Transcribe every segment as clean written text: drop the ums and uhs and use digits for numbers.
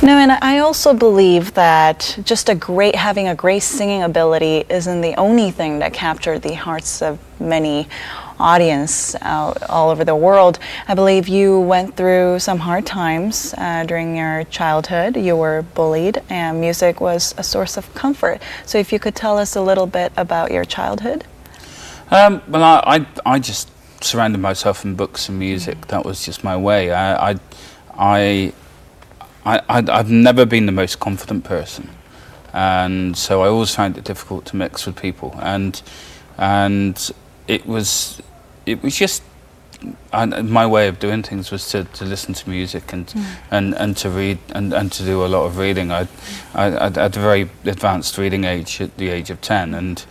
No, and I also believe that just having a great singing ability isn't the only thing that captured the hearts of many audience out all over the world. I believe you went through some hard times during your childhood. You were bullied, and music was a source of comfort. So if you could tell us a little bit about your childhood. Well, I just surrounded myself in books and music. That was just my way. I've never been the most confident person, and so I always found it difficult to mix with people. And it was just my way of doing things was to listen to music and to read and to do a lot of reading. I had a very advanced reading age at the age of 10, and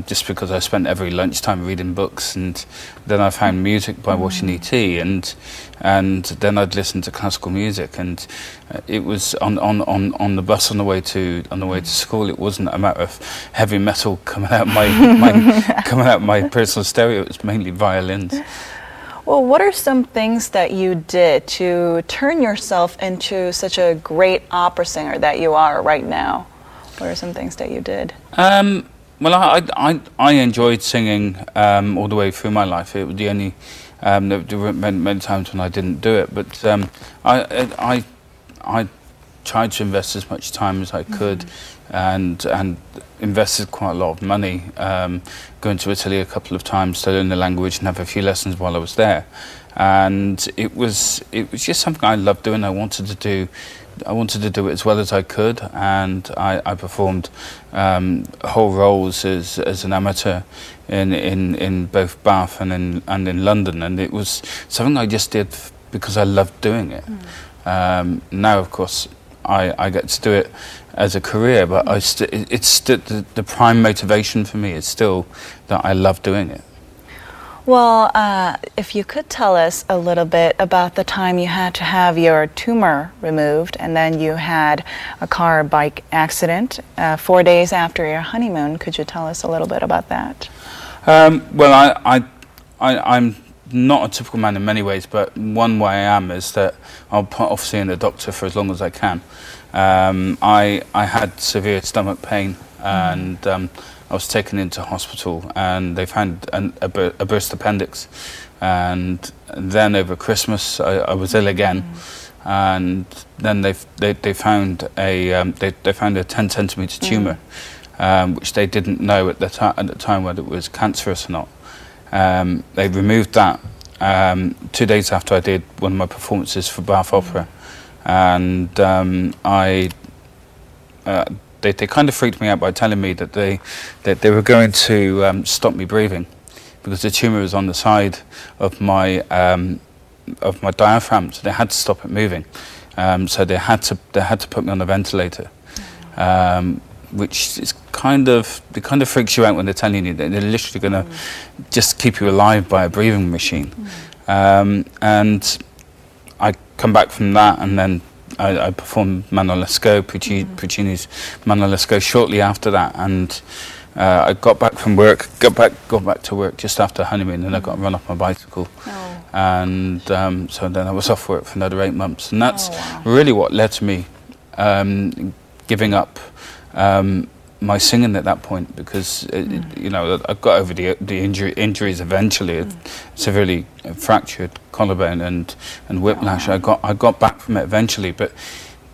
just because I spent every lunchtime reading books, and then I found music by watching ET, and then I'd listen to classical music, and it was on the bus on the way to school. It wasn't a matter of heavy metal coming out my personal stereo. It was mainly violins. Well, what are some things that you did to turn yourself into such a great opera singer that you are right now? What are some things that you did? Well, I enjoyed singing all the way through my life. It was the only there were many times when I didn't do it, but I tried to invest as much time as I could, and invested quite a lot of money going to Italy a couple of times to learn the language and have a few lessons while I was there. And it was just something I loved doing. I wanted to do it as well as I could, and I performed whole roles as an amateur in both Bath and in London, and it was something I just did because I loved doing it. Now, of course, I get to do it as a career, but the prime motivation for me is still that I love doing it. Well, if you could tell us a little bit about the time you had to have your tumor removed, and then you had a car or bike accident 4 days after your honeymoon. Could you tell us a little bit about that? Well, I'm not a typical man in many ways, but one way I am is that I'll put off seeing the doctor for as long as I can. I had severe stomach pain, and I was taken into hospital, and they found a burst appendix. And then over Christmas, I was ill again, and then they found a 10 centimeter tumor, which they didn't know at the time whether it was cancerous or not. They removed that 2 days after I did one of my performances for Bath Opera, and they kind of freaked me out by telling me that they were going to stop me breathing because the tumor was on the side of my diaphragm, so they had to stop it moving. So they had to put me on a ventilator, which is kind of freaks you out when they're telling you that they're literally going to just keep you alive by a breathing machine. And I come back from that, and then I performed Manon Lescaut, Puccini's Manon Lescaut shortly after that, and I got back to work just after honeymoon, and I got run off my bicycle, and so then I was off work for another 8 months, and that's really what led to me giving up my singing at that point, because you know, I got over the injuries eventually. Severely fractured collarbone and whiplash. I got back from it eventually, but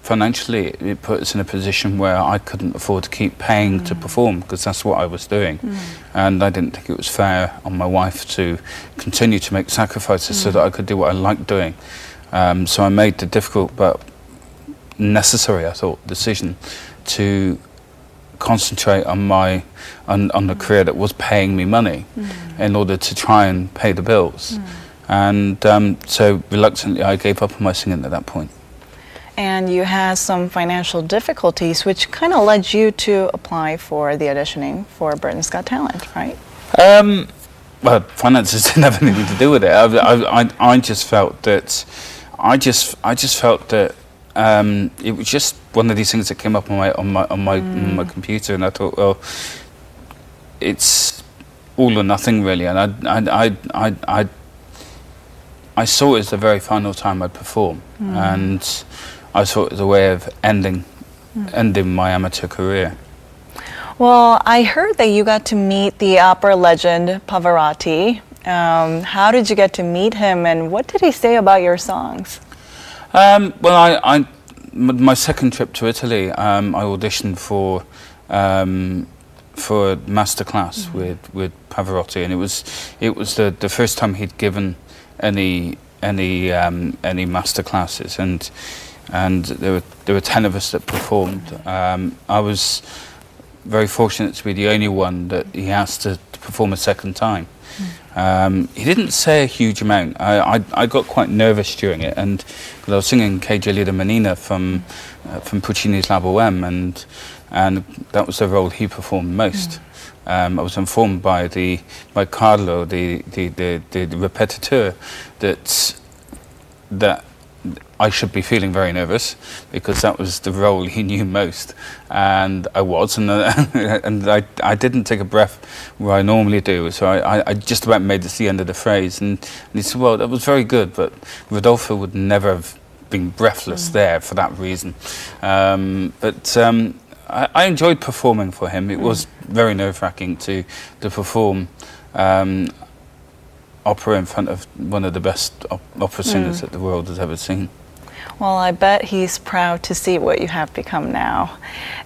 financially it put us in a position where I couldn't afford to keep paying to perform, because that's what I was doing, and I didn't think it was fair on my wife to continue to make sacrifices so that I could do what I liked doing. So I made the difficult but necessary, I thought, decision to concentrate on the career that was paying me money in order to try and pay the bills. And so reluctantly I gave up on my singing at that point. And you had some financial difficulties, which kind of led you to apply for the auditioning for Britain's Got Talent, right? Well, finances didn't have anything to do with it. I just felt that it was just one of these things that came up on my computer, and I thought, well, it's all or nothing really, and I saw it as the very final time I'd perform, and I saw it as a way of ending my amateur career. Well, I heard that you got to meet the opera legend Pavarotti. How did you get to meet him, and what did he say about your songs? Well, my second trip to Italy, I auditioned for a masterclass with Pavarotti, and it was the first time he'd given any masterclasses, and there were 10 of us that performed. I was very fortunate to be the only one that he asked to perform a second time. He didn't say a huge amount. I got quite nervous during it, and because I was singing Che gelida Menina from Puccini's La Bohème, and that was the role he performed most. I was informed by Carlo, the repetiteur, that I should be feeling very nervous because that was the role he knew most, and I was, and I didn't take a breath where I normally do, so I just about made it to the end of the phrase, and he said, well, that was very good, but Rodolfo would never have been breathless there for that reason. I enjoyed performing for him. It was very nerve-wracking to perform opera in front of one of the best opera singers that the world has ever seen. Well, I bet he's proud to see what you have become now,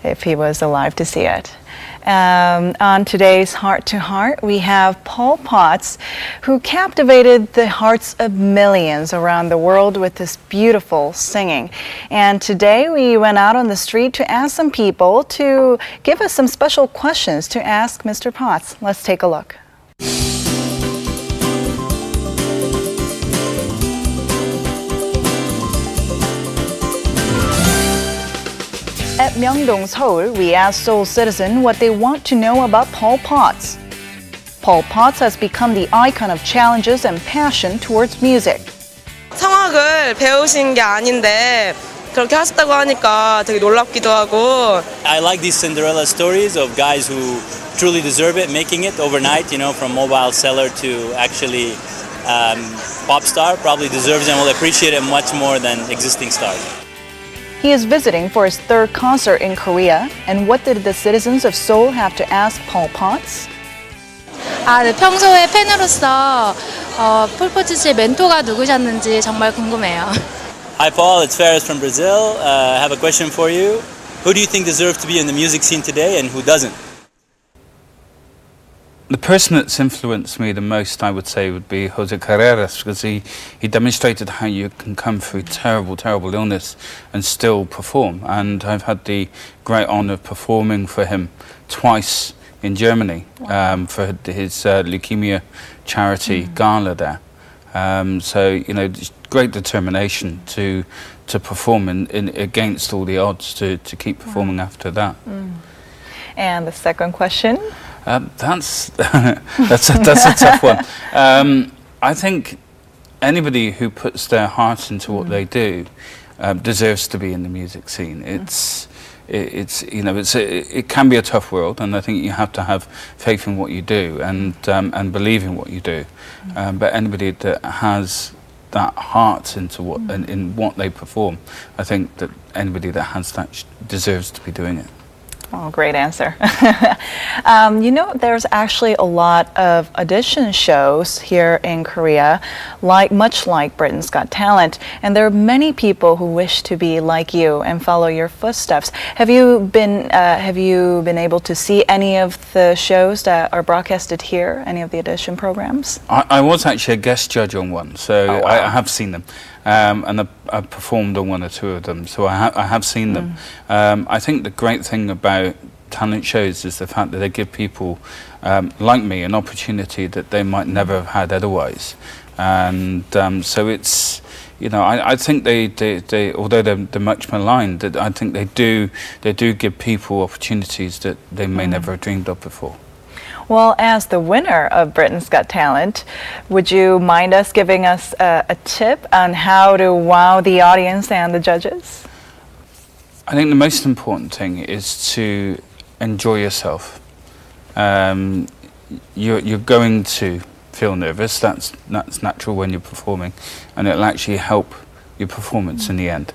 if he was alive to see it. On today's Heart to Heart, we have Paul Potts, who captivated the hearts of millions around the world with this beautiful singing. And today we went out on the street to ask some people to give us some special questions to ask Mr. Potts. Let's take a look. At Myeongdong, Seoul, we asked Seoul citizens what they want to know about Paul Potts. Paul Potts has become the icon of challenges and passion towards music. 성악을 배우신 게 아닌데 그렇게 하셨다고 하니까 되게 놀랍기도 하고. I like these Cinderella stories of guys who truly deserve it, making it overnight, from mobile seller to actually pop star, probably deserves it and will appreciate it much more than existing stars. He is visiting for his third concert in Korea. And what did the citizens of Seoul have to ask Paul Potts? 네, 평소에 팬으로서 폴포츠 씨의 멘토가 누구셨는지 정말 궁금해요. Hi Paul, it's Ferris from Brazil. I have a question for you. Who do you think deserves to be in the music scene today and who doesn't? The person that's influenced me the most, I would say, would be Jose Carreras, because he demonstrated how you can come through terrible, terrible illness and still perform. And I've had the great honour of performing for him twice in Germany for his leukemia charity gala there. So, great determination to perform in against all the odds to keep performing after that. And the second question? That's a tough one. I think anybody who puts their heart into what they do deserves to be in the music scene. It can be a tough world, and I think you have to have faith in what you do and believe in what you do. But anybody that has that heart into in what they perform, I think that anybody that has that deserves to be doing it. Oh, great answer. There's actually a lot of audition shows here in Korea, much like Britain's Got Talent, and there are many people who wish to be like you and follow your footsteps. Have you been able to see any of the shows that are broadcasted here? Any of the audition programs? I was actually a guest judge on one, so wow. I have seen them. And I've performed on one or two of them, so I have seen them. I think the great thing about talent shows is the fact that they give people like me an opportunity that they might never have had otherwise. And so it's, I think they although they're much maligned, that I think they do give people opportunities that they may never have dreamed of before. Well, as the winner of Britain's Got Talent, would you mind us giving us a tip on how to wow the audience and the judges? I think the most important thing is to enjoy yourself. You're going to feel nervous. That's natural when you're performing, and it'll actually help your performance in the end.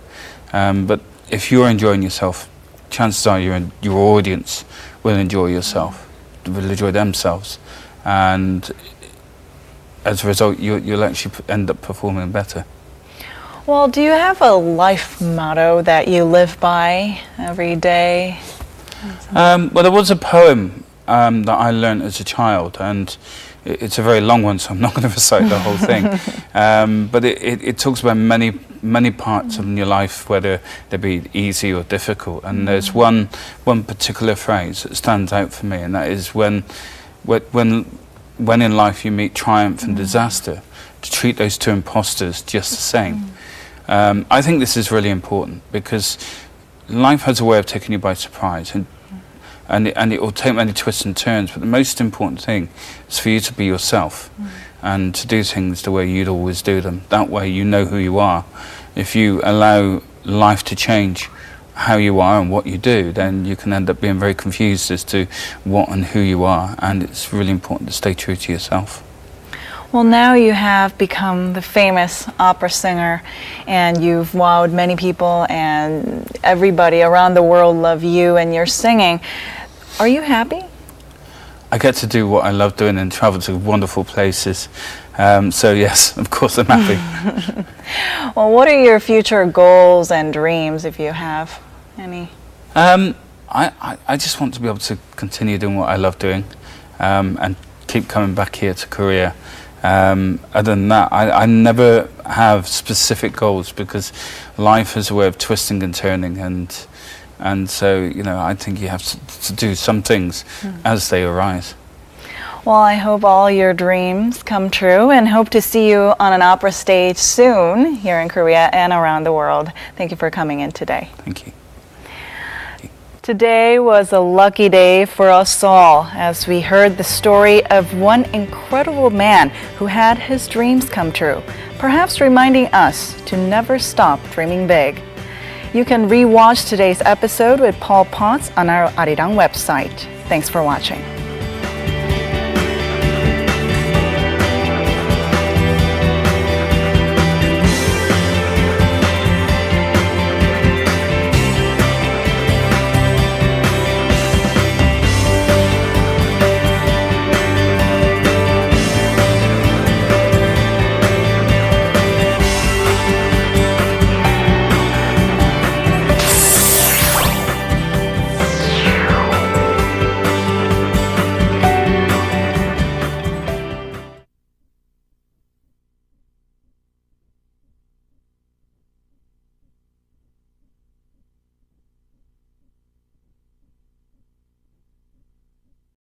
But if you're enjoying yourself, chances are your audience will enjoy yourself, will enjoy themselves, and as a result, you'll actually end up performing better. Well, do you have a life motto that you live by every day? Well, there was a poem that I learned as a child, and it's a very long one, so I'm not going to recite the whole thing. But it talks about many parts of your life, whether they be easy or difficult. And there's one particular phrase that stands out for me, and that is when in life you meet triumph and disaster, to treat those two imposters just the same. I think this is really important because life has a way of taking you by surprise, and it will take many twists and turns, but the most important thing is for you to be yourself and to do things the way you'd always do them. That way you know who you are. If you allow life to change how you are and what you do, then you can end up being very confused as to what and who you are, and it's really important to stay true to yourself. Well, now you have become the famous opera singer, and you've wowed many people, and everybody around the world love you and your singing. Are you happy? I get to do what I love doing and travel to wonderful places. So yes, of course I'm happy. Well, what are your future goals and dreams, if you have any? I just want to be able to continue doing what I love doing, and keep coming back here to Korea. Other than that, I never have specific goals because life is a way of twisting and turning, and so I think you have to do some things as they arise. Well, I hope all your dreams come true and hope to see you on an opera stage soon here in Korea and around the world. Thank you for coming in today. Thank you. Today was a lucky day for us all as we heard the story of one incredible man who had his dreams come true, perhaps reminding us to never stop dreaming big. You can re-watch today's episode with Paul Potts on our Arirang website. Thanks for watching.